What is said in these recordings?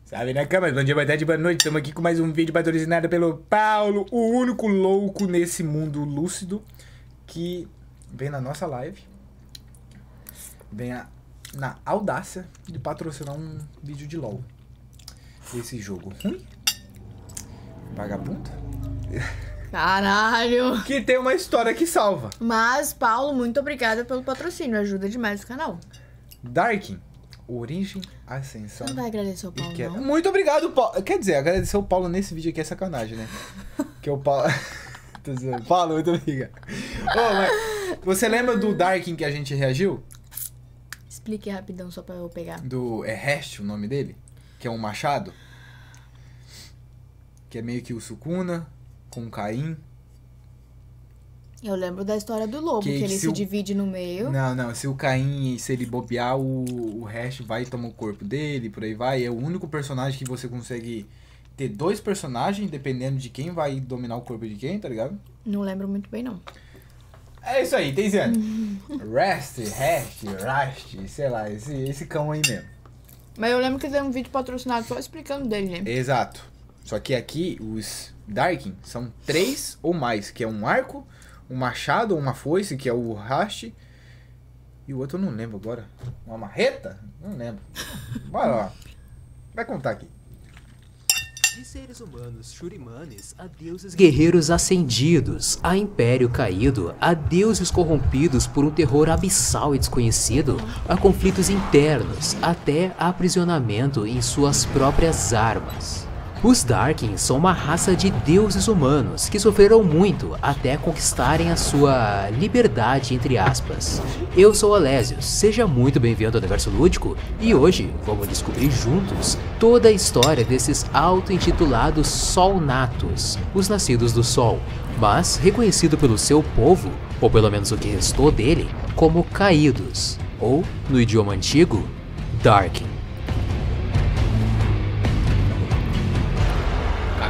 Salve na cama, bom dia, boa tarde, boa noite. Estamos aqui com mais um vídeo patrocinado pelo Paulo, o único louco nesse mundo lúcido que vem na nossa live, vem na audácia de patrocinar um vídeo de LOL. Esse jogo ruim, vagabundo, Caralho! que tem uma história que salva. Mas, Paulo, muito obrigada pelo patrocínio, ajuda demais o canal. Darkin, Origem, Ascensão. Você não vai agradecer o Paulo, não? Muito obrigado, Paulo. Quer dizer, agradecer o Paulo nesse vídeo aqui é sacanagem, né? Que o Paulo... Tô zoando. Paulo, muito obrigado. Mas você lembra do Darkin que a gente reagiu? Explique rapidão só pra eu pegar. É Hest o nome dele? Que é um machado. Que é meio que o Sukuna com Caim. Eu lembro da história do lobo, que ele se divide no meio. Não, se o Caim, se ele bobear, o Hest vai e toma o corpo dele, por aí vai. É o único personagem que você consegue ter dois personagens, dependendo de quem vai dominar o corpo de quem, tá ligado? Não lembro muito bem, não. É isso aí, tem Ziane. Hest, sei lá, esse cão aí mesmo. Mas eu lembro que tem um vídeo patrocinado só explicando dele, né? Exato. Só que aqui, os Darkin são 3 ou mais, que é um arco, um machado ou uma foice, que é o haste. E o outro eu não lembro agora. Uma marreta? Não lembro. Bora lá. Vai contar aqui. De seres humanos shurimanes a deuses guerreiros ascendidos, a império caído, a deuses corrompidos por um terror abissal e desconhecido, a conflitos internos, até aprisionamento em suas próprias armas. Os Darkin são uma raça de deuses humanos que sofreram muito até conquistarem a sua liberdade, entre aspas. Eu sou Alésios, seja muito bem-vindo ao Universo Lúdico e hoje vamos descobrir juntos toda a história desses auto-intitulados Solnatos, os nascidos do Sol, mas reconhecido pelo seu povo, ou pelo menos o que restou dele, como Caídos, ou, no idioma antigo, Darkin.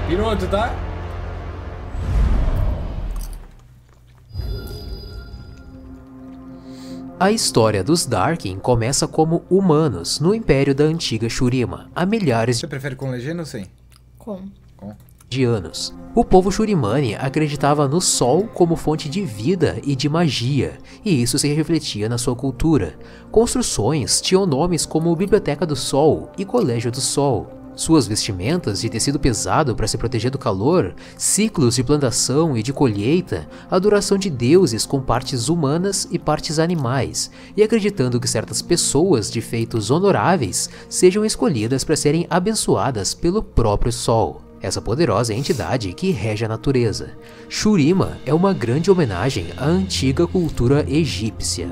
Piloto, tá? A história dos Darkin começa como humanos no Império da Antiga Shurima, há milhares Você prefere com legenda ou sem? Com. de anos. O povo Shurimani acreditava no Sol como fonte de vida e de magia, e isso se refletia na sua cultura. Construções tinham nomes como Biblioteca do Sol e Colégio do Sol. Suas vestimentas de tecido pesado para se proteger do calor, ciclos de plantação e de colheita, adoração de deuses com partes humanas e partes animais, e acreditando que certas pessoas de feitos honoráveis sejam escolhidas para serem abençoadas pelo próprio Sol, essa poderosa entidade que rege a natureza. Shurima é uma grande homenagem à antiga cultura egípcia.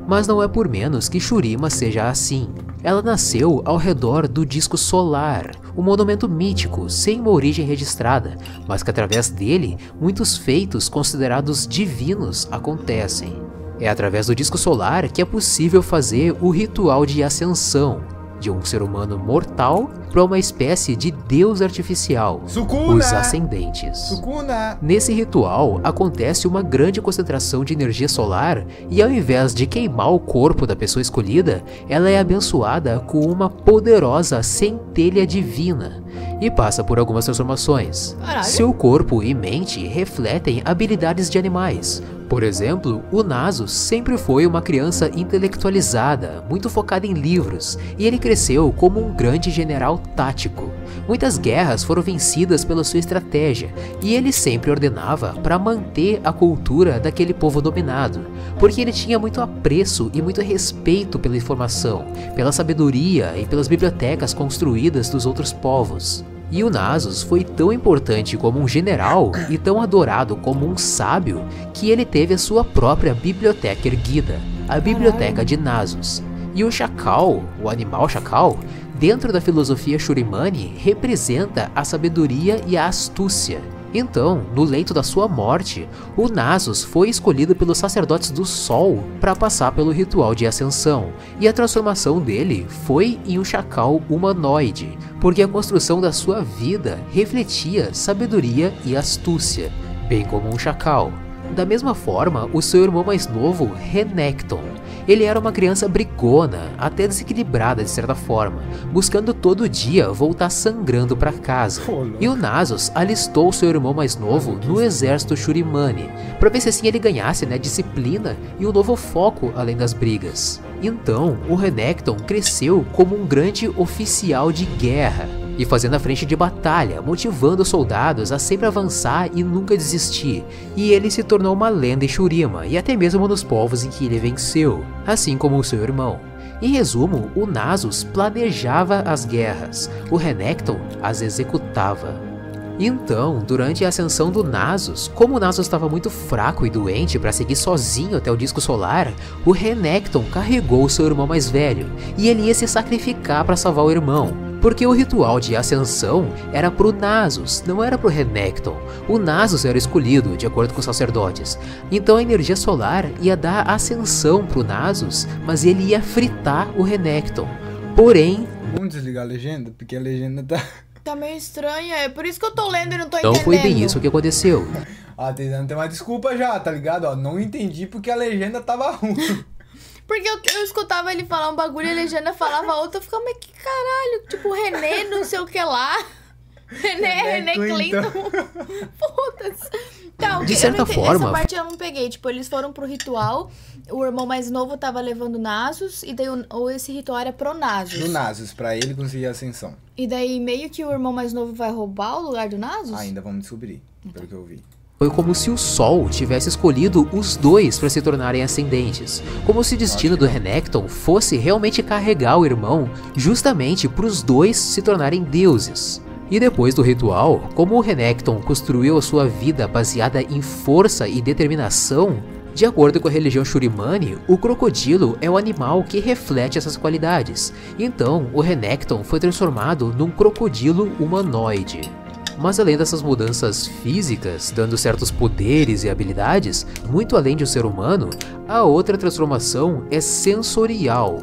Mas não é por menos que Shurima seja assim. Ela nasceu ao redor do disco solar, um monumento mítico sem uma origem registrada, mas que através dele muitos feitos considerados divinos acontecem. É através do disco solar que é possível fazer o ritual de ascensão, de um ser humano mortal para uma espécie de deus artificial, Sukuna! Os Ascendentes. Sukuna! Nesse ritual, acontece uma grande concentração de energia solar e ao invés de queimar o corpo da pessoa escolhida, ela é abençoada com uma poderosa centelha divina e passa por algumas transformações. Caralho. Seu corpo e mente refletem habilidades de animais. Por exemplo, o Nasus sempre foi uma criança intelectualizada, muito focada em livros, e ele cresceu como um grande general tático. Muitas guerras foram vencidas pela sua estratégia, e ele sempre ordenava para manter a cultura daquele povo dominado, porque ele tinha muito apreço e muito respeito pela informação, pela sabedoria e pelas bibliotecas construídas dos outros povos. E o Nasus foi tão importante como um general e tão adorado como um sábio que ele teve a sua própria biblioteca erguida, a Biblioteca de Nasus. E o chacal, o animal chacal, dentro da filosofia Shurimani, representa a sabedoria e a astúcia. Então, no leito da sua morte, o Nasus foi escolhido pelos sacerdotes do Sol para passar pelo ritual de ascensão, e a transformação dele foi em um chacal humanoide, porque a construção da sua vida refletia sabedoria e astúcia, bem como um chacal. Da mesma forma, o seu irmão mais novo, Renekton, ele era uma criança brigona, até desequilibrada de certa forma, buscando todo dia voltar sangrando para casa. E o Nasus alistou seu irmão mais novo no exército Shurimani, para ver se assim ele ganhasse, né, disciplina e um novo foco além das brigas. Então, o Renekton cresceu como um grande oficial de guerra, e fazendo a frente de batalha, motivando os soldados a sempre avançar e nunca desistir, e ele se tornou uma lenda em Shurima e até mesmo nos povos em que ele venceu, assim como o seu irmão. Em resumo, o Nasus planejava as guerras, o Renekton as executava. Então, durante a ascensão do Nasus, como o Nasus estava muito fraco e doente para seguir sozinho até o disco solar, o Renekton carregou seu irmão mais velho, e ele ia se sacrificar para salvar o irmão. Porque o ritual de ascensão era pro Nasus, não era pro Renekton. O Nasus era escolhido, de acordo com os sacerdotes. Então a energia solar ia dar ascensão pro Nasus, mas ele ia fritar o Renekton. Porém... Vamos desligar a legenda, porque a legenda tá meio estranha, é por isso que eu tô lendo e não tô entendendo. Não foi bem isso que aconteceu. Ah, não tem mais desculpa já, tá ligado? Ó, não entendi porque a legenda tava ruim. Porque eu escutava ele falar um bagulho e a legenda falava outra, eu ficava, mas que caralho, tipo, René não sei o que lá. René Clinton. Foda-se. Tá, de certa forma... Essa parte eu não peguei, tipo, eles foram pro ritual, o irmão mais novo tava levando Nasus, e daí esse ritual era pro Nasus. Do Nasus, pra ele conseguir a ascensão. E daí meio que o irmão mais novo vai roubar o lugar do Nasus? Ainda vamos descobrir, pelo que eu vi. Foi como se o Sol tivesse escolhido os dois para se tornarem ascendentes, como se o destino do Renekton fosse realmente carregar o irmão justamente para os dois se tornarem deuses. E depois do ritual, como o Renekton construiu a sua vida baseada em força e determinação, de acordo com a religião Shurimani, o crocodilo é o animal que reflete essas qualidades, então o Renekton foi transformado num crocodilo humanoide. Mas além dessas mudanças físicas, dando certos poderes e habilidades, muito além de um ser humano, a outra transformação é sensorial.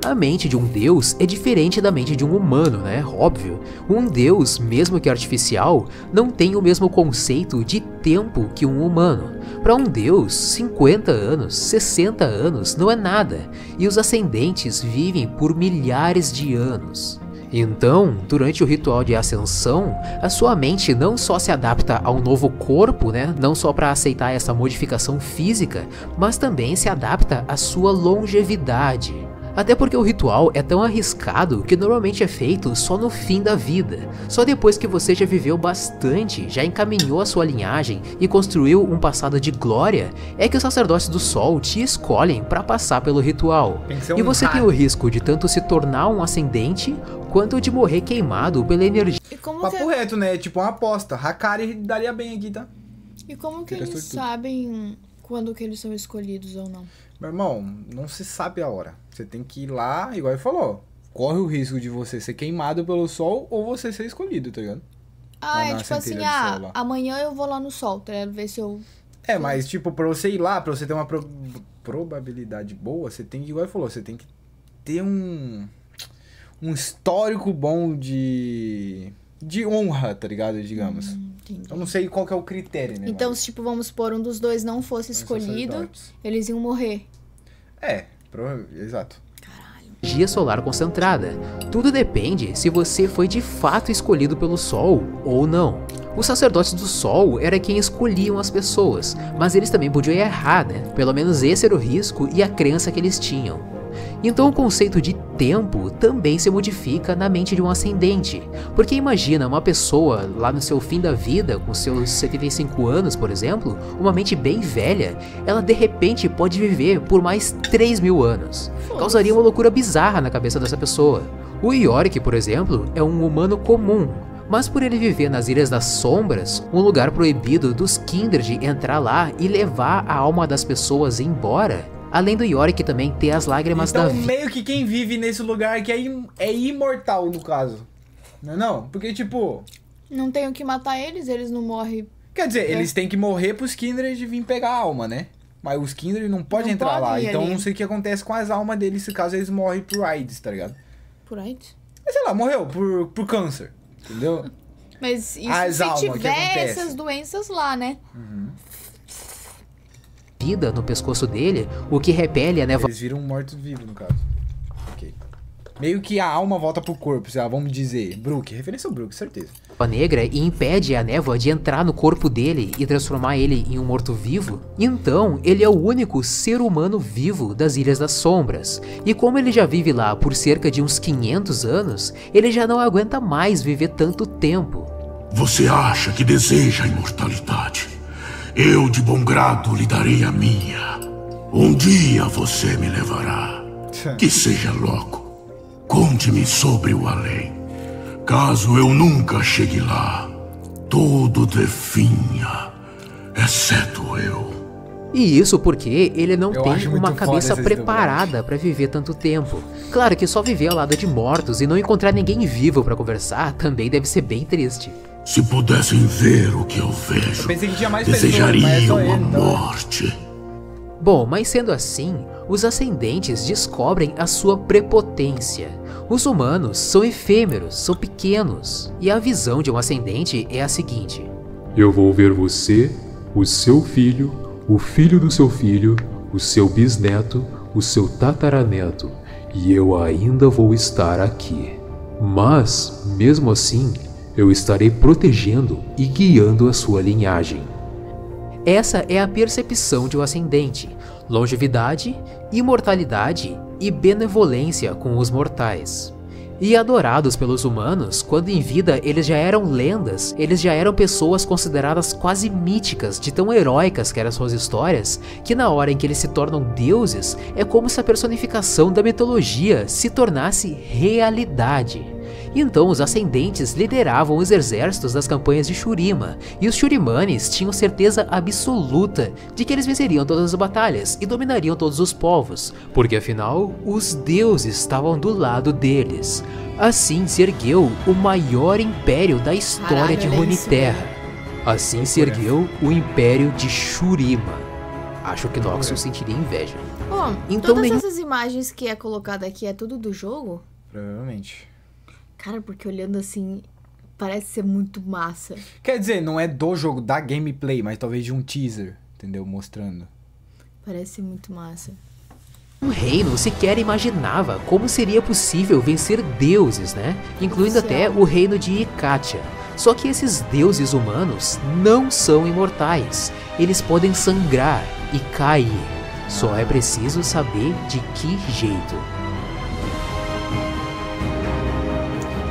A mente de um deus é diferente da mente de um humano, né? Óbvio. Um deus, mesmo que artificial, não tem o mesmo conceito de tempo que um humano. Para um deus, 50 anos, 60 anos não é nada, e os ascendentes vivem por milhares de anos. Então, durante o ritual de ascensão, a sua mente não só se adapta a um novo corpo, né? Não só para aceitar essa modificação física, mas também se adapta à sua longevidade. Até porque o ritual é tão arriscado que normalmente é feito só no fim da vida. Só depois que você já viveu bastante, já encaminhou a sua linhagem e construiu um passado de glória, é que os sacerdotes do sol te escolhem para passar pelo ritual. E você tem o risco de tanto se tornar um ascendente, quanto de morrer queimado pela energia. Papo reto, né? Tipo uma aposta. Hakari daria bem aqui, tá? E como que eles sabem quando que eles são escolhidos ou não? Meu irmão, não se sabe a hora. Você tem que ir lá, igual ele falou. Corre o risco de você ser queimado pelo sol ou você ser escolhido, tá ligado? Ah, é tipo assim, amanhã eu vou lá no sol, tá ligado? Ver se eu... É, mas tipo, pra você ir lá, pra você ter uma probabilidade boa, você tem que, igual ele falou, você tem que ter um histórico bom de honra, tá ligado? Digamos. Eu não sei qual que é o critério, né? Então, se tipo, vamos supor, um dos dois não fosse escolhido, eles iam morrer. É, exato. Energia solar concentrada. Tudo depende se você foi de fato escolhido pelo Sol ou não. Os sacerdotes do Sol era quem escolhiam as pessoas, mas eles também podiam errar, né? Pelo menos esse era o risco e a crença que eles tinham. Então o conceito de tempo também se modifica na mente de um ascendente, porque imagina uma pessoa lá no seu fim da vida, com seus 75 anos, por exemplo, uma mente bem velha, ela de repente pode viver por mais 3.000 anos. Causaria uma loucura bizarra na cabeça dessa pessoa. O Yorick, por exemplo, é um humano comum, mas por ele viver nas Ilhas das Sombras, um lugar proibido dos Kindred entrar lá e levar a alma das pessoas embora, além do Yorick também ter as lágrimas da vida. Então meio que quem vive nesse lugar que é imortal, no caso. Não é não? Porque tipo... Não tem o que matar eles não morrem... Quer dizer, eles têm que morrer pros Kindred vir pegar a alma, né? Mas os Kindred não podem entrar lá. Então eu não sei o que acontece com as almas deles se caso eles morrem por AIDS, tá ligado? Por AIDS? Mas sei lá, morreu por câncer, entendeu? Mas isso se tiver essas doenças lá, né? vida no pescoço dele, o que repele a névoa. Eles viram mortos-vivos, no caso. Ok. Meio que a alma volta pro corpo, sei lá, vamos dizer. Brook, referência ao Brook, certeza. Negra e impede a névoa de entrar no corpo dele e transformar ele em um morto-vivo. Então, ele é o único ser humano vivo das Ilhas das Sombras. E como ele já vive lá por cerca de uns 500 anos, ele já não aguenta mais viver tanto tempo. Você acha que deseja a imortalidade? Eu de bom grado lhe darei a minha. Um dia você me levará. Que seja logo. Conte-me sobre o além. Caso eu nunca chegue lá, tudo definha, exceto eu. E isso porque ele não tem uma muito cabeça foda preparada pra viver tanto tempo. Claro que só viver ao lado de mortos e não encontrar ninguém vivo pra conversar também deve ser bem triste. Se pudessem ver o que eu vejo, Eu pensei que tinha mais pessoas, mas é desejariam só a ele, então. morte. Bom, mas sendo assim, os ascendentes descobrem a sua prepotência. Os humanos são efêmeros, são pequenos, e a visão de um ascendente é a seguinte: Eu vou ver você, o seu filho, o filho do seu filho, o seu bisneto, o seu tataraneto, e eu ainda vou estar aqui. Mas, mesmo assim, eu estarei protegendo e guiando a sua linhagem. Essa é a percepção de um ascendente: longevidade, imortalidade e benevolência com os mortais. E adorados pelos humanos, quando em vida eles já eram lendas, eles já eram pessoas consideradas quase míticas, de tão heróicas que eram suas histórias, que na hora em que eles se tornam deuses, é como se a personificação da mitologia se tornasse realidade. Então os ascendentes lideravam os exércitos das campanhas de Shurima, e os Shurimanes tinham certeza absoluta de que eles venceriam todas as batalhas e dominariam todos os povos, porque afinal, os deuses estavam do lado deles. Assim se ergueu o maior império da história de Runeterra. Assim se ergueu o Império de Shurima. Acho que Noxus sentiria inveja. Bom, Então, todas essas imagens que é colocada aqui é tudo do jogo? Provavelmente. Cara, porque olhando assim, parece ser muito massa. Quer dizer, não é do jogo, da gameplay, mas talvez de um teaser, entendeu? Mostrando. Parece ser muito massa. Um reino sequer imaginava como seria possível vencer deuses, né? Incluindo até o reino de Ikatia. Só que esses deuses humanos não são imortais. Eles podem sangrar e cair. Só é preciso saber de que jeito.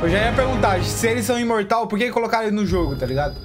Eu já ia perguntar, se eles são imortais, por que colocaram eles no jogo, tá ligado?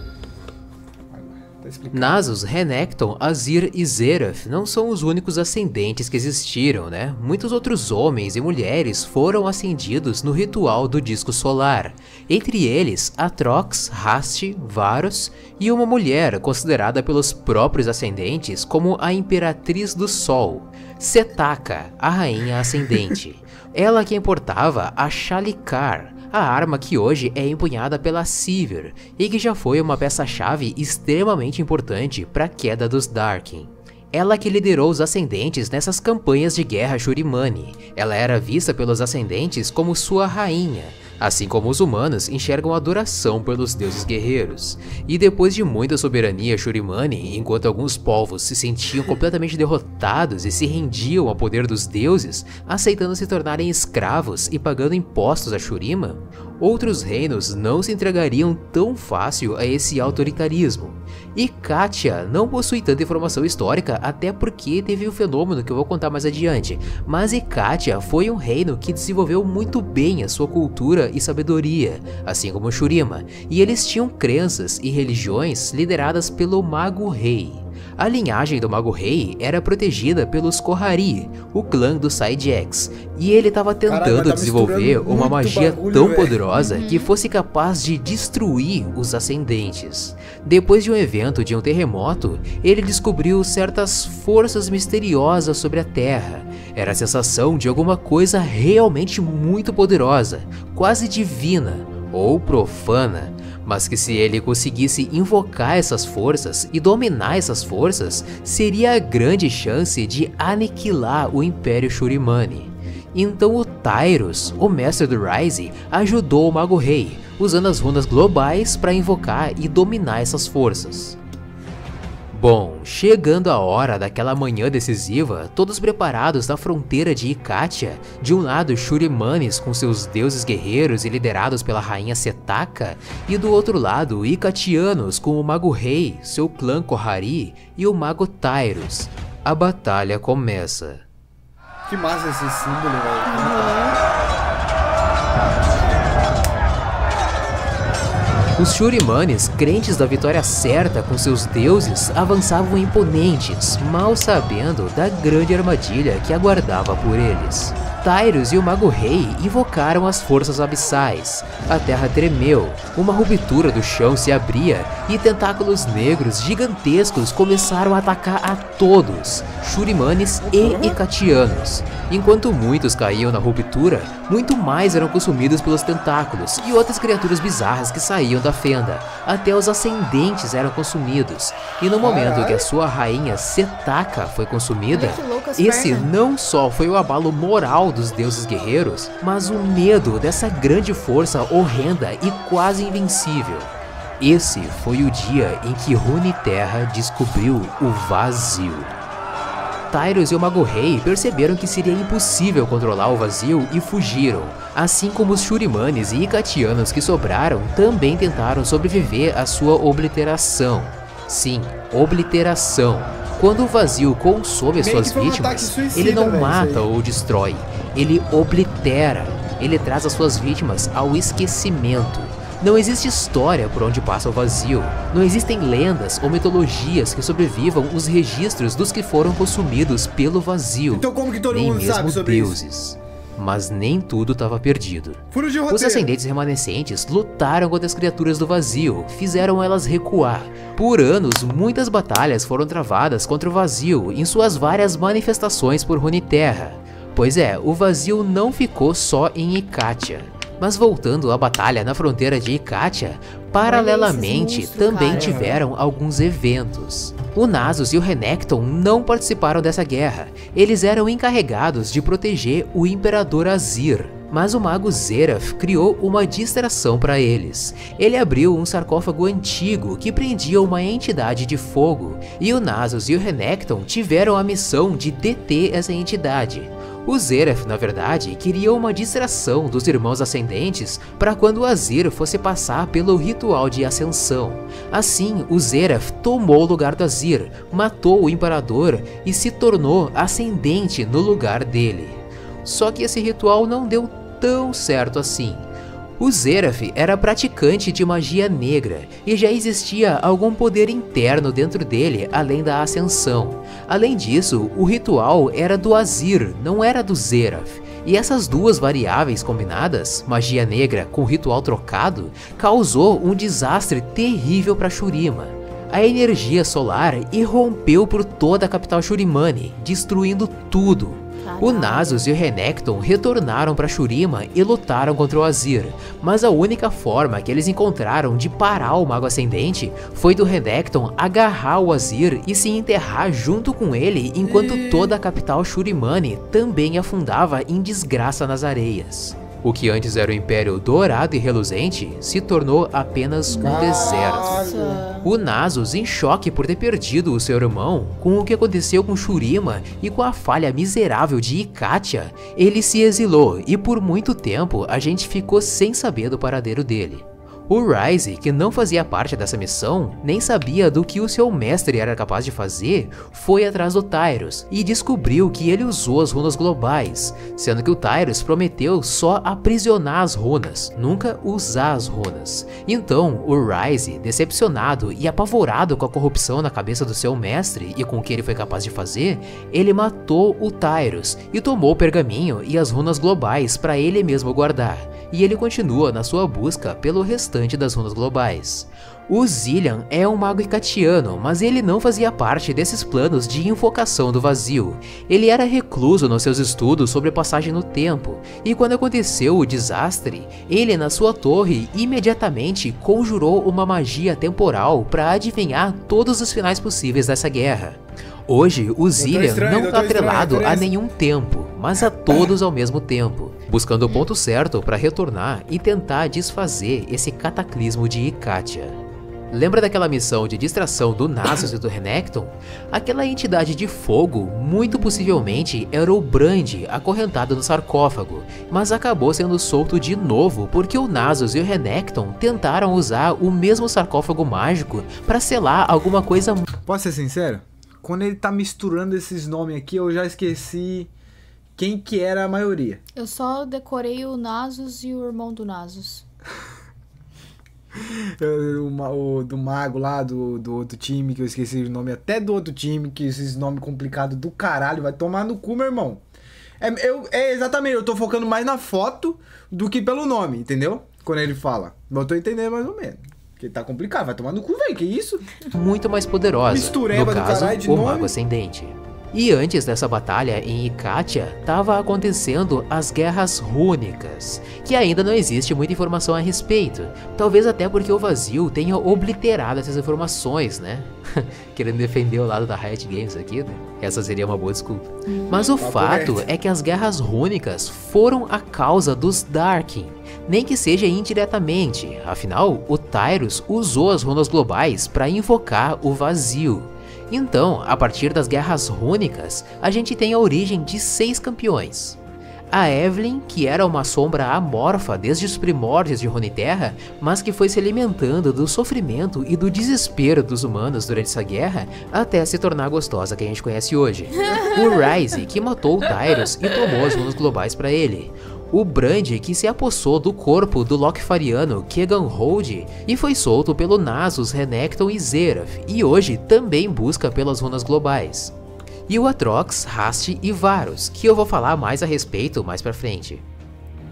Tá explicando. Nasus, Renekton, Azir e Zerath não são os únicos ascendentes que existiram, né? Muitos outros homens e mulheres foram ascendidos no ritual do disco solar. Entre eles, Atrox, Rast, Varus e uma mulher considerada pelos próprios ascendentes como a Imperatriz do Sol, Setaka, a Rainha Ascendente. Ela que importava a Shalikar, a arma que hoje é empunhada pela Sivir e que já foi uma peça-chave extremamente importante para a queda dos Darkin. Ela que liderou os ascendentes nessas campanhas de guerra Shurimani. Ela era vista pelos ascendentes como sua rainha, assim como os humanos enxergam adoração pelos deuses guerreiros. E depois de muita soberania Shurimani, enquanto alguns povos se sentiam completamente derrotados e se rendiam ao poder dos deuses, aceitando se tornarem escravos e pagando impostos a Shurima, outros reinos não se entregariam tão fácil a esse autoritarismo. E Katia não possui tanta informação histórica, até porque teve um fenômeno que eu vou contar mais adiante, mas Katia foi um reino que desenvolveu muito bem a sua cultura e sabedoria, assim como Shurima, e eles tinham crenças e religiões lideradas pelo Mago Rei. A linhagem do Mago Rei era protegida pelos Kohari, o clã do Side-X, e ele estava tentando desenvolver uma magia tão poderosa que fosse capaz de destruir os ascendentes. Depois de um evento de um terremoto, ele descobriu certas forças misteriosas sobre a Terra. Era a sensação de alguma coisa realmente muito poderosa, quase divina ou profana, mas que se ele conseguisse invocar essas forças e dominar essas forças, seria a grande chance de aniquilar o Império Shurimani. Então o Tyrus, o mestre do Rise, ajudou o Mago Rei, usando as runas globais para invocar e dominar essas forças. Bom, chegando a hora daquela manhã decisiva, todos preparados na fronteira de Ikatia, de um lado Shurimanes com seus deuses guerreiros e liderados pela rainha Setaka, e do outro lado Ikatianos com o Mago Rei, seu clã Kohari e o Mago Tyrus. A batalha começa. Que massa esse símbolo, velho. Os Shurimanes, crentes da vitória certa com seus deuses, avançavam imponentes, mal sabendo da grande armadilha que aguardava por eles. Tyrus e o Mago Rei invocaram as forças abissais. A terra tremeu, uma ruptura do chão se abria e tentáculos negros gigantescos começaram a atacar a todos, Shurimanes e Ikatianos. Enquanto muitos caíam na ruptura, muito mais eram consumidos pelos tentáculos e outras criaturas bizarras que saíam da fenda. Até os ascendentes eram consumidos. E no momento que a sua rainha Setaka foi consumida, esse não só foi o abalo moral dos deuses guerreiros, mas o medo dessa grande força horrenda e quase invencível. Esse foi o dia em que Runeterra descobriu o vazio. Tyrus e o Mago Rei perceberam que seria impossível controlar o vazio e fugiram, assim como os Shurimanes e Ikatianos que sobraram também tentaram sobreviver à sua obliteração. Sim, obliteração. Quando o vazio consome as suas vítimas, ele não mata ou destrói, ele oblitera, ele traz as suas vítimas ao esquecimento. Não existe história por onde passa o vazio, não existem lendas ou mitologias que sobrevivam os registros dos que foram consumidos pelo vazio, então como que todo nem mundo mesmo sabe sobre deuses. Isso? Mas nem tudo estava perdido. Furo de roteiro. Os ascendentes remanescentes lutaram contra as criaturas do vazio, fizeram elas recuar. Por anos, muitas batalhas foram travadas contra o vazio em suas várias manifestações por Runeterra. Pois é, o vazio não ficou só em Ikatia. Mas voltando à batalha na fronteira de Ikatia, paralelamente também tiveram alguns eventos. O Nasus e o Renekton não participaram dessa guerra, eles eram encarregados de proteger o Imperador Azir. Mas o mago Zeraf criou uma distração para eles. Ele abriu um sarcófago antigo que prendia uma entidade de fogo, e o Nasus e o Renekton tiveram a missão de deter essa entidade. O Zeraf, na verdade, queria uma distração dos Irmãos Ascendentes para quando o Azir fosse passar pelo ritual de ascensão. Assim, o Zeraf tomou o lugar do Azir, matou o Imperador e se tornou ascendente no lugar dele. Só que esse ritual não deu tão certo assim. O Zeraf era praticante de magia negra e já existia algum poder interno dentro dele além da ascensão. Além disso, o ritual era do Azir, não era do Zeraf. E essas duas variáveis combinadas, magia negra com ritual trocado, causou um desastre terrível para Shurima. A energia solar irrompeu por toda a capital Shurimane, destruindo tudo. O Nasus e o Renekton retornaram para Shurima e lutaram contra o Azir, mas a única forma que eles encontraram de parar o Mago Ascendente foi do Renekton agarrar o Azir e se enterrar junto com ele enquanto toda a capital Shurimane também afundava em desgraça nas areias. O que antes era o Império dourado e reluzente se tornou apenas um deserto. O Nasus, em choque por ter perdido o seu irmão, com o que aconteceu com Shurima e com a falha miserável de Ikatia, ele se exilou e por muito tempo a gente ficou sem saber do paradeiro dele. O Ryze, que não fazia parte dessa missão, nem sabia do que o seu mestre era capaz de fazer, foi atrás do Tyrus e descobriu que ele usou as runas globais, sendo que o Tyrus prometeu só aprisionar as runas, nunca usar as runas. Então, o Ryze, decepcionado e apavorado com a corrupção na cabeça do seu mestre e com o que ele foi capaz de fazer, ele matou o Tyrus e tomou o pergaminho e as runas globais para ele mesmo guardar. E ele continua na sua busca pelo restante das runas globais. O Zilean é um mago ikatiano, mas ele não fazia parte desses planos de invocação do vazio. Ele era recluso nos seus estudos sobre passagem no tempo, e quando aconteceu o desastre, ele na sua torre imediatamente conjurou uma magia temporal para adivinhar todos os finais possíveis dessa guerra. Hoje, o Zilean não está atrelado a nenhum tempo, mas a todos ao mesmo tempo, buscando o ponto certo para retornar e tentar desfazer esse cataclismo de Ikatia. Lembra daquela missão de distração do Nasus e do Renekton? Aquela entidade de fogo, muito possivelmente, era o Brand acorrentado no sarcófago, mas acabou sendo solto de novo porque o Nasus e o Renekton tentaram usar o mesmo sarcófago mágico para selar alguma coisa. Posso ser sincero? Quando ele tá misturando esses nomes aqui, eu já esqueci quem que era a maioria. Eu só decorei o Nasus e o irmão do Nasus. O do mago lá, do outro time, que eu esqueci o nome até do outro time, que esses nomes complicados do caralho, vai tomar no cu, meu irmão. Exatamente, eu tô focando mais na foto do que pelo nome, entendeu? Quando ele fala. Eu tô entendendo mais ou menos. Porque tá complicado, vai tomar no cu, velho, que isso? Muito mais poderosa, Mistureba no caso, do caralho de o nome. Mago Ascendente. E antes dessa batalha em Ikatia, tava acontecendo as Guerras Rúnicas, que ainda não existe muita informação a respeito, talvez até porque o Vazio tenha obliterado essas informações, né? Querendo defender o lado da Riot Games aqui, né? Essa seria uma boa desculpa. Mas o fato é que as Guerras Rúnicas foram a causa dos Darkin, nem que seja indiretamente, afinal, o Tyros usou as runas globais para invocar o Vazio. Então, a partir das Guerras Rúnicas, a gente tem a origem de 6 campeões. A Evelyn, que era uma sombra amorfa desde os primórdios de Runeterra, mas que foi se alimentando do sofrimento e do desespero dos humanos durante essa guerra, até se tornar a gostosa que a gente conhece hoje. O Ryze, que matou o Tyros e tomou as runas globais para ele. O Brand, que se apossou do corpo do Locthariano Keganhold e foi solto pelo Nasus, Renekton e Xerath, e hoje também busca pelas runas globais. E o Atrox, Rast e Varus, que eu vou falar mais a respeito mais pra frente.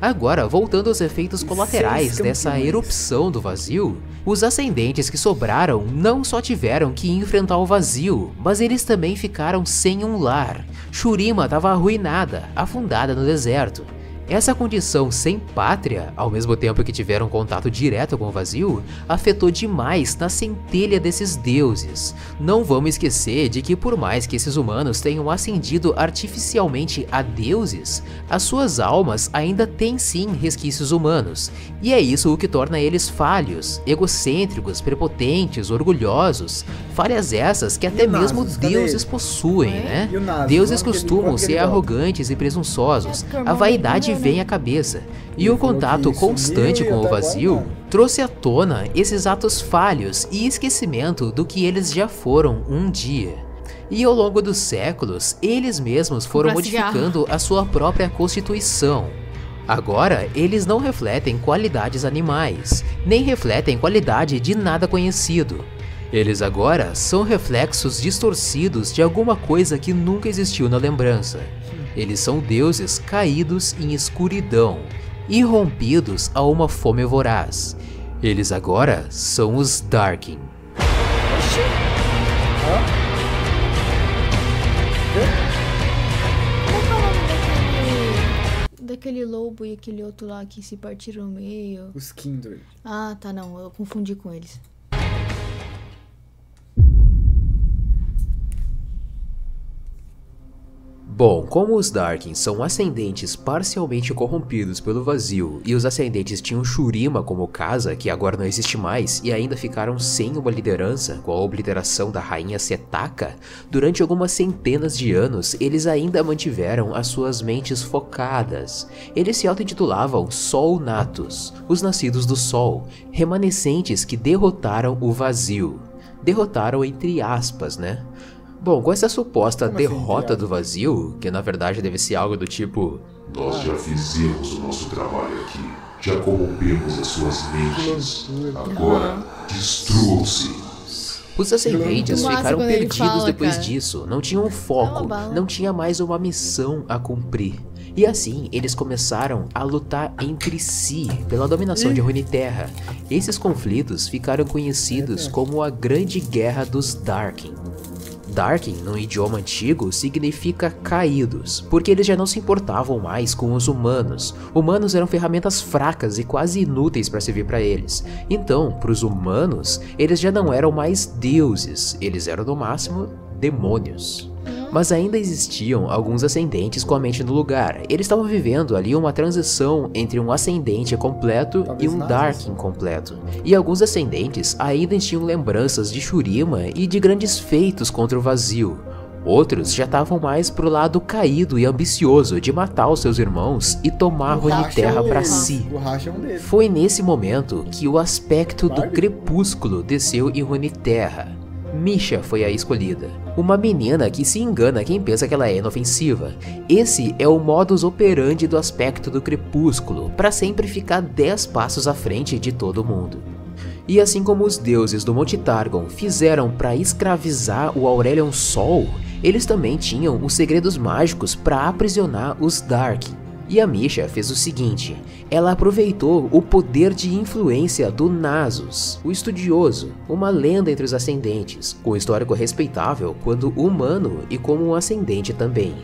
Agora, voltando aos efeitos colaterais dessa erupção do Vazio, os ascendentes que sobraram não só tiveram que enfrentar o Vazio, mas eles também ficaram sem um lar. Shurima estava arruinada, afundada no deserto. Essa condição sem pátria, ao mesmo tempo que tiveram contato direto com o Vazio, afetou demais na centelha desses deuses. Não vamos esquecer de que por mais que esses humanos tenham ascendido artificialmente a deuses, as suas almas ainda têm sim resquícios humanos, e é isso o que torna eles falhos, egocêntricos, prepotentes, orgulhosos, falhas essas que até mesmo deuses possuem, né? Deuses costumam ser arrogantes e presunçosos, a vaidade vem à cabeça, e o contato constante com o Vazio trouxe à tona esses atos falhos e esquecimento do que eles já foram um dia. E ao longo dos séculos, eles mesmos foram modificando a sua própria constituição. Agora, eles não refletem qualidades animais, nem refletem qualidade de nada conhecido. Eles agora são reflexos distorcidos de alguma coisa que nunca existiu na lembrança. Eles são deuses caídos em escuridão, irrompidos a uma fome voraz. Eles agora são os Darkin. Qual é o nome daquele lobo e aquele outro lá que se partiram no meio? Os Kindred. Ah, tá, não, eu confundi com eles. Bom, como os Darkin são ascendentes parcialmente corrompidos pelo Vazio e os ascendentes tinham Shurima como casa, que agora não existe mais, e ainda ficaram sem uma liderança com a obliteração da rainha Setaka, durante algumas centenas de anos eles ainda mantiveram as suas mentes focadas. Eles se auto-intitulavam Sol Natus, os nascidos do Sol, remanescentes que derrotaram o Vazio. Derrotaram entre aspas, né? Bom, com essa suposta derrota do Vazio, que na verdade deve ser algo do tipo: nós já fizemos o nosso trabalho aqui, já corrompemos as suas mentes, agora destruam-se. Os ascendentes ficaram perdidos depois cara. disso, não tinham foco, não tinha mais uma missão a cumprir. E assim, eles começaram a lutar entre si pela dominação de Runeterra. Esses conflitos ficaram conhecidos como a Grande Guerra dos Darkin. Darkin, no idioma antigo, significa caídos, porque eles já não se importavam mais com os humanos. Humanos eram ferramentas fracas e quase inúteis para servir para eles. Então, para os humanos, eles já não eram mais deuses, eles eram no máximo demônios. Mas ainda existiam alguns ascendentes com a mente no lugar. Eles estavam vivendo ali uma transição entre um ascendente completo e um Dark incompleto. E alguns ascendentes ainda tinham lembranças de Shurima e de grandes feitos contra o vazio. Outros já estavam mais pro lado caído e ambicioso de matar os seus irmãos e tomar Runeterra pra si. Foi nesse momento que o aspecto do crepúsculo desceu em Runeterra. Misha foi a escolhida. Uma menina que se engana quem pensa que ela é inofensiva. Esse é o modus operandi do aspecto do crepúsculo, para sempre ficar 10 passos à frente de todo mundo. E assim como os deuses do Monte Targon fizeram para escravizar o Aurelion Sol, eles também tinham os segredos mágicos para aprisionar os Dark. E a Misha fez o seguinte, ela aproveitou o poder de influência do Nasus, o estudioso, uma lenda entre os ascendentes, com histórico respeitável quando humano e como um ascendente também.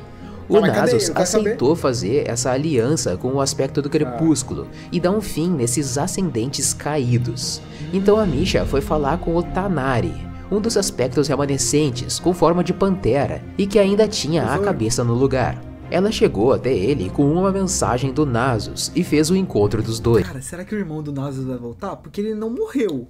O Nasus aceitou fazer essa aliança com o aspecto do crepúsculo e dar um fim nesses ascendentes caídos. Então a Misha foi falar com o Tanari, um dos aspectos remanescentes com forma de pantera e que ainda tinha a cabeça no lugar. Ela chegou até ele com uma mensagem do Nasus e fez o encontro dos dois. Cara, será que o irmão do Nasus vai voltar? Porque ele não morreu.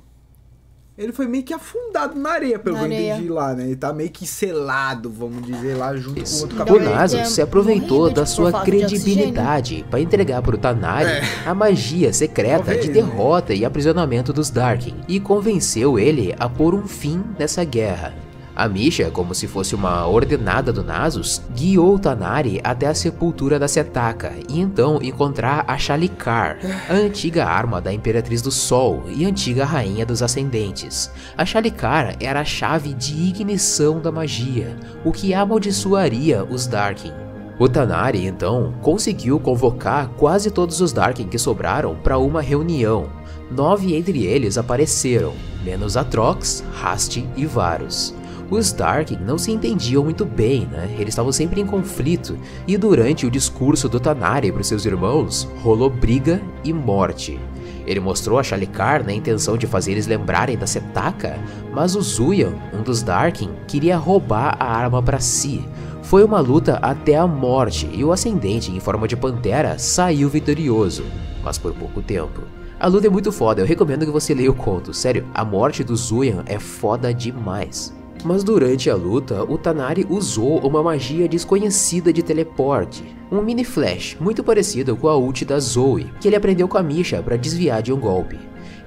Ele foi meio que afundado na areia, pelo que eu entendi lá, né? Ele tá meio que selado, vamos dizer, lá junto com o outro capitão. O Nasus se aproveitou da sua credibilidade para entregar pro Tanari a magia secreta de derrota e aprisionamento dos Darkin e convenceu ele a pôr um fim nessa guerra. A Misha, como se fosse uma ordenada do Nasus, guiou o Tanari até a sepultura da Setaka e então encontrar a Shalikar, a antiga arma da Imperatriz do Sol e antiga rainha dos Ascendentes. A Shalikar era a chave de ignição da magia, o que amaldiçoaria os Darkin. O Tanari, então, conseguiu convocar quase todos os Darkin que sobraram para uma reunião. 9 entre eles apareceram, menos Atrox, Hast e Varus. Os Darkin não se entendiam muito bem, né? Eles estavam sempre em conflito, e durante o discurso do Tanari para os seus irmãos, rolou briga e morte. Ele mostrou a Shalikar na intenção de fazer eles lembrarem da Setaka, mas o Zuyan, um dos Darkin, queria roubar a arma para si. Foi uma luta até a morte, e o Ascendente, em forma de pantera, saiu vitorioso, mas por pouco tempo. A luta é muito foda, eu recomendo que você leia o conto, sério, a morte do Zuyan é foda demais. Mas durante a luta, o Tanari usou uma magia desconhecida de teleporte, um mini flash muito parecido com a ult da Zoe, que ele aprendeu com a Misha para desviar de um golpe.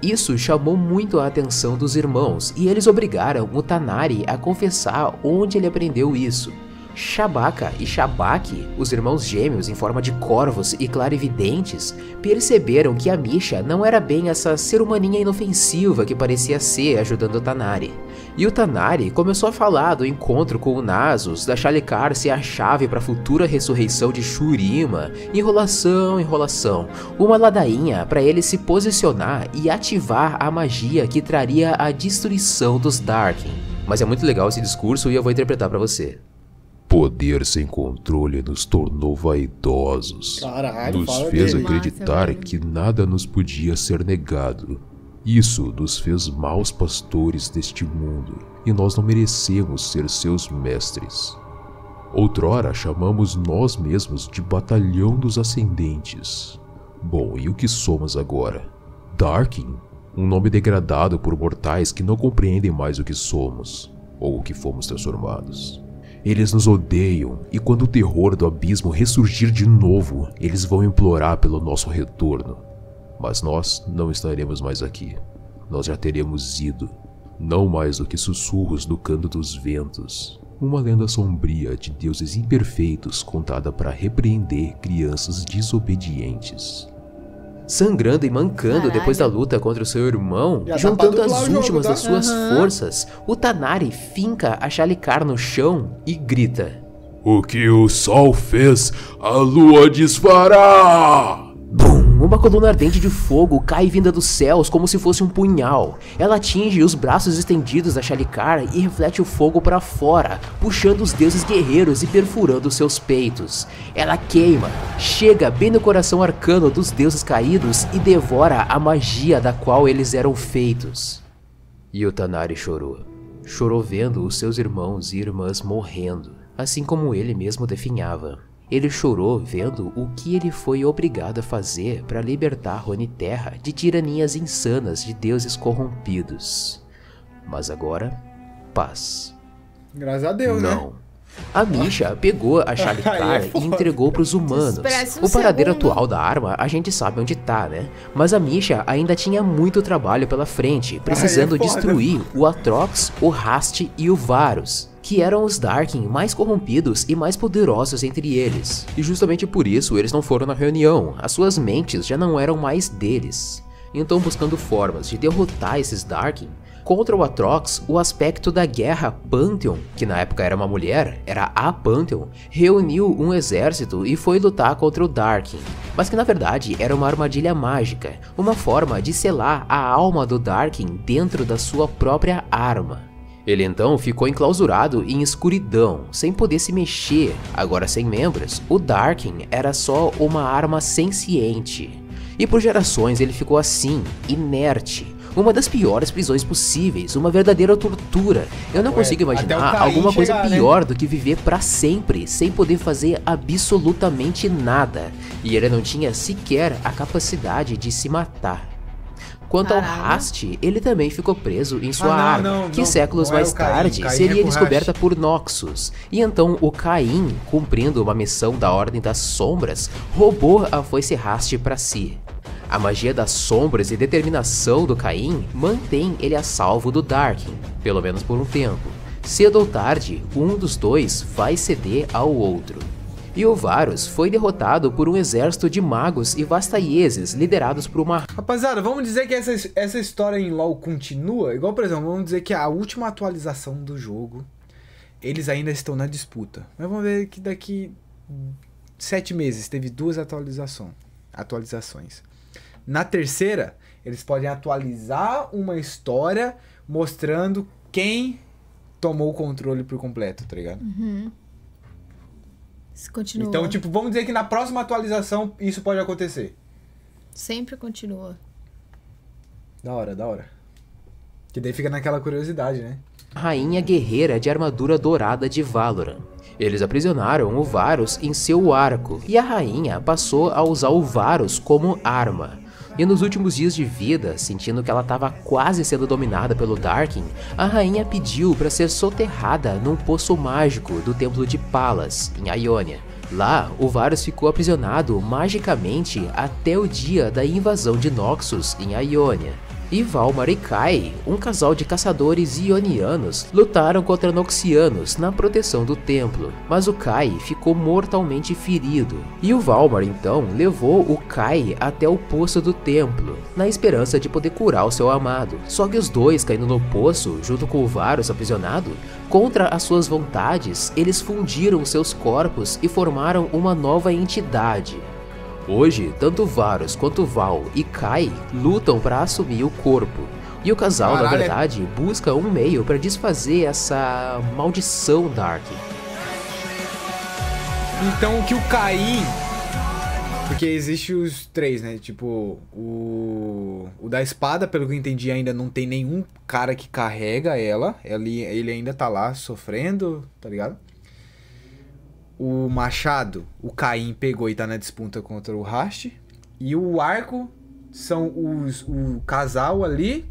Isso chamou muito a atenção dos irmãos e eles obrigaram o Tanari a confessar onde ele aprendeu isso. Shabaka e Shabaki, os irmãos gêmeos em forma de corvos e clarividentes, perceberam que a Misha não era bem essa ser humaninha inofensiva que parecia ser ajudando o Tanari. E o Tanari começou a falar do encontro com o Nasus, da Shalikar ser a chave para a futura ressurreição de Shurima, enrolação, uma ladainha para ele se posicionar e ativar a magia que traria a destruição dos Darkin. Mas é muito legal esse discurso e eu vou interpretar para você. Poder sem controle nos tornou vaidosos. Caralho, nos fez acreditar que nada nos podia ser negado. Isso nos fez maus pastores deste mundo, e nós não merecemos ser seus mestres. Outrora chamamos nós mesmos de Batalhão dos Ascendentes. Bom, e o que somos agora? Darkin? Um nome degradado por mortais que não compreendem mais o que somos, ou o que fomos transformados. Eles nos odeiam, e quando o terror do abismo ressurgir de novo, eles vão implorar pelo nosso retorno. Mas nós não estaremos mais aqui. Nós já teremos ido. Não mais do que sussurros no canto dos ventos. Uma lenda sombria de deuses imperfeitos contada para repreender crianças desobedientes. Sangrando e mancando depois da luta contra o seu irmão, juntando as últimas das suas forças, o Tanari finca a Shalikar no chão e grita: "O que o sol fez, a lua desfará!" Bum! Uma coluna ardente de fogo cai vinda dos céus como se fosse um punhal. Ela atinge os braços estendidos da Shalikar e reflete o fogo para fora, puxando os deuses guerreiros e perfurando seus peitos. Ela queima, chega bem no coração arcano dos deuses caídos e devora a magia da qual eles eram feitos. E o Tanari chorou. Chorou vendo os seus irmãos e irmãs morrendo. assim como ele mesmo definhava. Ele chorou vendo o que ele foi obrigado a fazer para libertar Runeterra de tiranias insanas de deuses corrompidos. Mas agora, paz. Graças a Deus, Não. né? A Misha pegou a Shallikar e entregou para os humanos. O paradeiro atual da arma a gente sabe onde tá, né? Mas a Misha ainda tinha muito trabalho pela frente, precisando destruir o Atrox, o Rast e o Varus, que eram os Darkin mais corrompidos e mais poderosos entre eles. E justamente por isso eles não foram na reunião, as suas mentes já não eram mais deles. Então, buscando formas de derrotar esses Darkin, contra o Atrox, o aspecto da guerra Pantheon, que na época era uma mulher, era a Pantheon, reuniu um exército e foi lutar contra o Darkin, mas que na verdade era uma armadilha mágica, uma forma de selar a alma do Darkin dentro da sua própria arma. Ele então ficou enclausurado em escuridão, sem poder se mexer. Agora sem membros, o Darkin era só uma arma senciente. E por gerações ele ficou assim, inerte. Uma das piores prisões possíveis, uma verdadeira tortura. Eu não consigo imaginar alguma coisa pior do que viver pra sempre, sem poder fazer absolutamente nada. E ele não tinha sequer a capacidade de se matar. Quanto ao Rast, ele também ficou preso em sua arma, que séculos mais tarde seria descoberta por Noxus. E então o Caim, cumprindo uma missão da Ordem das Sombras, roubou a foice Rast pra si. A magia das sombras e determinação do Caim mantém ele a salvo do Darkin, pelo menos por um tempo. Cedo ou tarde, um dos dois vai ceder ao outro. E o Varus foi derrotado por um exército de magos e vastaieses liderados por uma... Rapaziada, vamos dizer que essa história em LoL continua? Igual, por exemplo, vamos dizer que a última atualização do jogo, eles ainda estão na disputa. Mas vamos ver que daqui 7 meses teve 2 atualizações. Na terceira, eles podem atualizar uma história mostrando quem tomou o controle por completo, tá ligado? Isso continua. Então, tipo, vamos dizer que na próxima atualização isso pode acontecer. Sempre continua. Da hora. Que daí fica naquela curiosidade, né? Rainha guerreira de armadura dourada de Valoran. Eles aprisionaram o Varus em seu arco, e a rainha passou a usar o Varus como arma. E nos últimos dias de vida, sentindo que ela estava quase sendo dominada pelo Darkin, a rainha pediu para ser soterrada num poço mágico do templo de Palas, em Ionia. Lá, o Varus ficou aprisionado magicamente até o dia da invasão de Noxus em Ionia. E Valmar e Kai, um casal de caçadores ionianos, lutaram contra Noxianos na proteção do templo, mas o Kai ficou mortalmente ferido. E o Valmar então levou o Kai até o poço do templo, na esperança de poder curar o seu amado. Só que os dois caindo no poço, junto com o Varus aprisionado, contra as suas vontades, eles fundiram seus corpos e formaram uma nova entidade. Hoje, tanto Varus quanto Val e Kai lutam para assumir o corpo. E o casal, na verdade, busca um meio para desfazer essa maldição Dark. Então, que o Caim... Porque existe os 3, né? Tipo, o da espada, pelo que eu entendi, ainda não tem nenhum cara que carrega ela. Ele ainda tá lá sofrendo, tá ligado? O machado, o Caim pegou e tá na disputa contra o Rast. E o arco são o casal ali,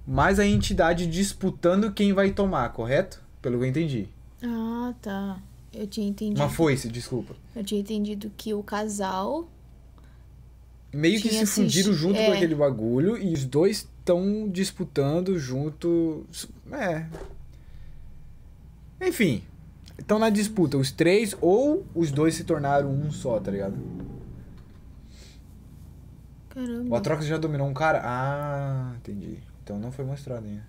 mais a entidade disputando quem vai tomar, correto? Pelo que eu entendi. Ah, tá. Eu tinha entendido. Uma foice, desculpa. Eu tinha entendido que o casal... meio que se fundiram junto com aquele bagulho e os dois estão disputando junto... Enfim... Estão na disputa, os 3 ou os 2 se tornaram um só, tá ligado? Caramba. O Atrox já dominou um cara? Ah, entendi. Então não foi mostrado ainda.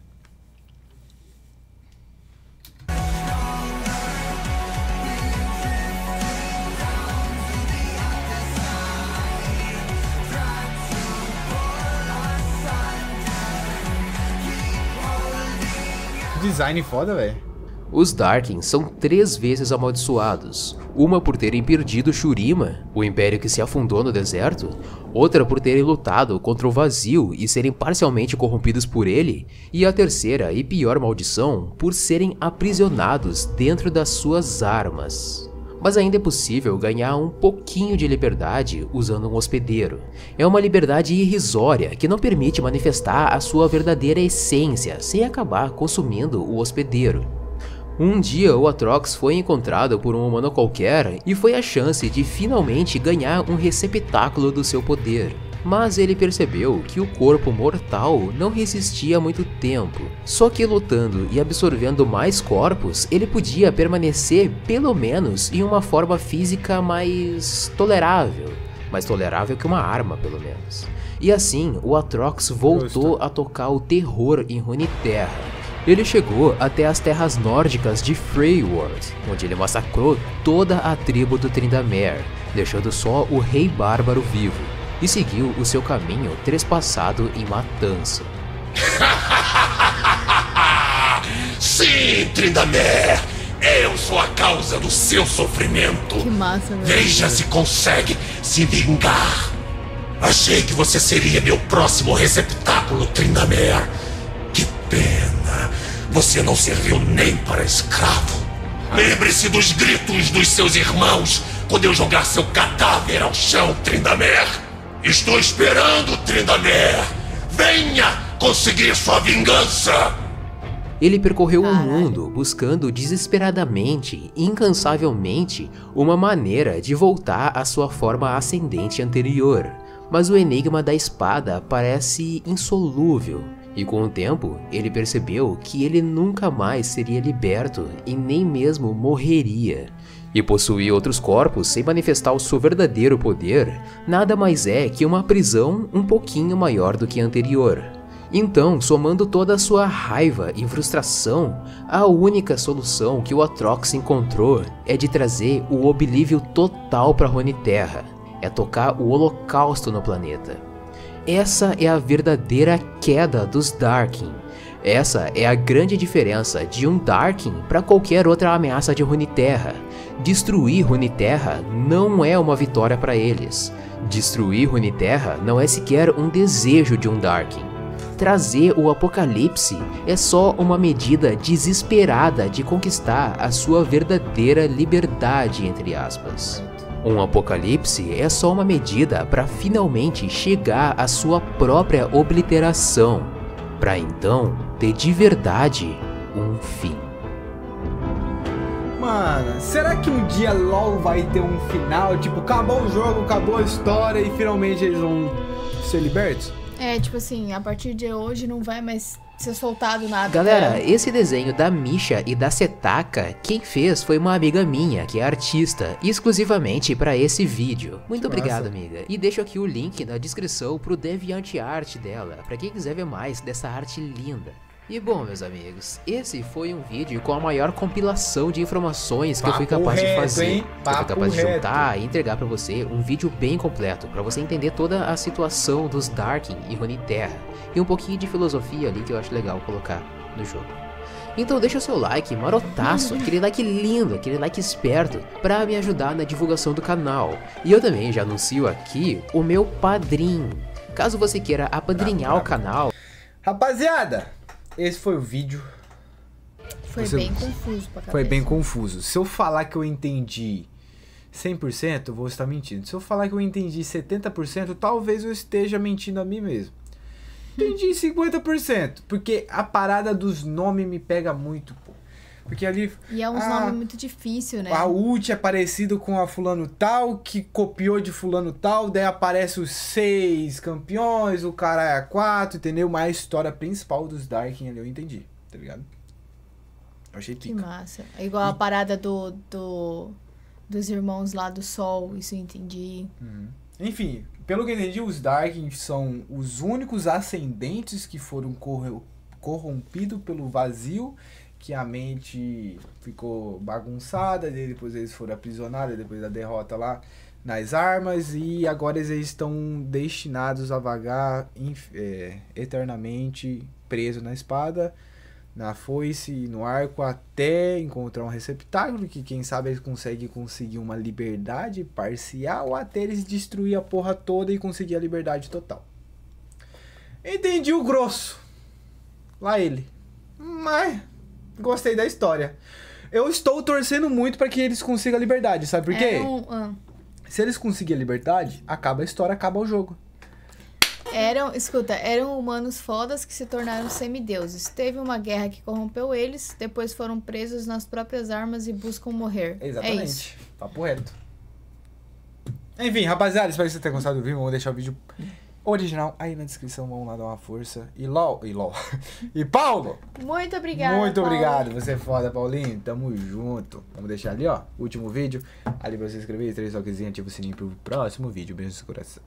Design foda, velho. Os Darkin são 3 vezes amaldiçoados, uma por terem perdido Shurima, o império que se afundou no deserto, outra por terem lutado contra o vazio e serem parcialmente corrompidos por ele, e a terceira e pior maldição por serem aprisionados dentro das suas armas. Mas ainda é possível ganhar um pouquinho de liberdade usando um hospedeiro. É uma liberdade irrisória que não permite manifestar a sua verdadeira essência sem acabar consumindo o hospedeiro. Um dia o Atrox foi encontrado por um humano qualquer e foi a chance de finalmente ganhar um receptáculo do seu poder. Mas ele percebeu que o corpo mortal não resistia muito tempo. Só que lutando e absorvendo mais corpos, ele podia permanecer pelo menos em uma forma física mais tolerável. Mais tolerável que uma arma, pelo menos. E assim, o Atrox voltou a tocar o terror em Runeterra. Ele chegou até as terras nórdicas de Freyward, onde ele massacrou toda a tribo do Tryndamere, deixando só o Rei Bárbaro vivo, e seguiu o seu caminho trespassado em matança. Sim, Tryndamere! Eu sou a causa do seu sofrimento! Que massa, velho. Veja se consegue se vingar! Achei que você seria meu próximo receptáculo, Tryndamere! Que pena! Você não serviu nem para escravo! Lembre-se dos gritos dos seus irmãos quando eu jogar seu cadáver ao chão, Tryndamere! Estou esperando, Tryndamere! Venha conseguir sua vingança! Ele percorreu o mundo buscando desesperadamente, incansavelmente, uma maneira de voltar à sua forma ascendente anterior. Mas o enigma da espada parece insolúvel. E com o tempo, ele percebeu que ele nunca mais seria liberto e nem mesmo morreria. E possuir outros corpos sem manifestar o seu verdadeiro poder, nada mais é que uma prisão um pouquinho maior do que a anterior. Então, somando toda a sua raiva e frustração, a única solução que o Atrox encontrou é de trazer o oblívio total para Runeterra, é tocar o holocausto no planeta. Essa é a verdadeira queda dos Darkin. Essa é a grande diferença de um Darkin para qualquer outra ameaça de Runeterra. Destruir Runeterra não é uma vitória para eles. Destruir Runeterra não é sequer um desejo de um Darkin. Trazer o Apocalipse é só uma medida desesperada de conquistar a sua verdadeira liberdade, entre aspas. Um apocalipse é só uma medida para finalmente chegar à sua própria obliteração, para então ter de verdade um fim. Mano, será que um dia LoL vai ter um final? Tipo, acabou o jogo, acabou a história e finalmente eles vão ser libertos? É, tipo assim, a partir de hoje não vai mais ser soltado nada. Galera, esse desenho da Misha e da Setaka, quem fez foi uma amiga minha, que é artista, exclusivamente para esse vídeo. Muito obrigado, amiga. E deixo aqui o link na descrição pro DeviantArt dela, pra quem quiser ver mais dessa arte linda. E bom, meus amigos, esse foi um vídeo com a maior compilação de informações que eu fui capaz de fazer. Eu fui capaz de juntar e entregar pra você um vídeo bem completo, pra você entender toda a situação dos Darkin e Runeterra, e um pouquinho de filosofia ali que eu acho legal colocar no jogo. Então deixa o seu like marotaço, aquele like lindo, aquele like esperto, pra me ajudar na divulgação do canal. E eu também já anuncio aqui o meu padrinho, caso você queira apadrinhar o canal. Rapaziada, esse foi o vídeo. Foi bem confuso pra cabeça. Foi bem confuso. Se eu falar que eu entendi 100%, eu vou estar mentindo. Se eu falar que eu entendi 70%, talvez eu esteja mentindo a mim mesmo. Entendi 50%, porque a parada dos nomes me pega muito, pô. Porque ali... E é uns nomes muito difíceis, né? A ult é parecido com a fulano tal, que copiou de fulano tal, daí aparece os 6 campeões, o cara é 4, entendeu? Mas a história principal dos Darkin ali eu entendi, tá ligado? Eu achei pica. Que massa. É igual a parada dos irmãos lá do Sol, isso eu entendi. Enfim, pelo que eu entendi, os Darkin são os únicos ascendentes que foram corrompidos pelo vazio, que a mente ficou bagunçada, depois eles foram aprisionados, depois da derrota lá nas armas, e agora eles estão destinados a vagar eternamente presos na espada, na foice e no arco até encontrar um receptáculo, que quem sabe eles conseguir uma liberdade parcial, até eles destruir a porra toda e conseguir a liberdade total. Entendi o grosso. Lá ele. Mas gostei da história. Eu estou torcendo muito para que eles consigam a liberdade, sabe por quê? Se eles conseguirem a liberdade, acaba a história, acaba o jogo. Eram humanos fodas que se tornaram semideuses. Teve uma guerra que corrompeu eles, depois foram presos nas próprias armas e buscam morrer. Exatamente. É isso. Papo reto. Enfim, rapaziada, espero que vocês tenham gostado do vídeo. Vamos deixar o vídeo original aí na descrição. Vamos lá dar uma força. E Paulo! Muito obrigada, Muito Paulo. obrigado. Você é foda, Paulinho. Tamo junto. Vamos deixar ali, ó, o último vídeo. Ali pra você se inscrever, 3 toquezinhos, ativa o sininho pro próximo vídeo. Beijo no seu coração.